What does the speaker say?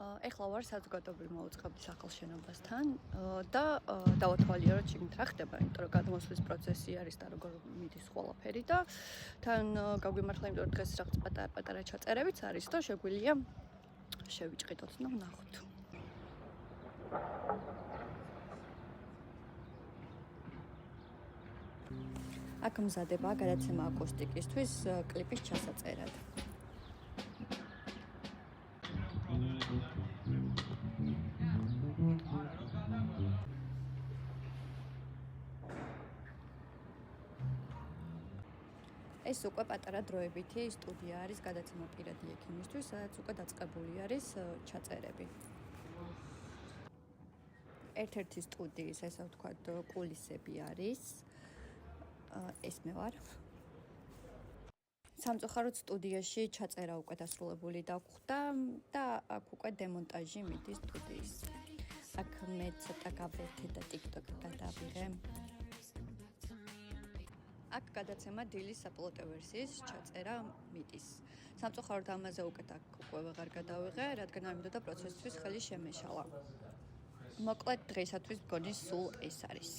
ეხლა ვარ საზოგადოებრივი მოუწყებლის ახალ შენობასთან და დავათვალიეროთ შიგნით რა ხდება, იმიტომ რომ გადმოსვლის პროცესი არის და როგორ მიდის ყველაფერი და თან გავგიმართლა, იმიტომ რომ დღეს რაღაც პატარა ჩაწერებიც არის და შეგვიძლია შევიჭყიდოთ და ვნახოთ. აქ მზადება გადაცემა აკუსტიკისთვის კლიპის ჩასაწერად. ეს უკვე პატარა დროებითი სტუდია არის გადაცემა პირადი ექიმისთვის, სადაც უკვე დაწყებული არის ჩაწერები. ერთ-ერთი სტუდიის, ესე ვთქვათ, კულისები არის. ეს მე ვარ. სამწუხაროდ სტუდიაში ჩაწერა უკვე დასრულებული დაგვხდა და აქ უკვე დემონტაჟი მიდის სტუდიის. აქ მე ცოტა გავერთე და TikTok-ი გადავიღე. აქ გადაცემა დილის საპილოტო ვერსიის ჩაწერა მიდის. სამწუხაროდ ამაზე უკვე ვეღარ გადავიღე, რადგან არ მინდოდა პროცესისთვის ხელი შემეშალა. მოკლედ დღეისათვის მგონი სულ ეს არის.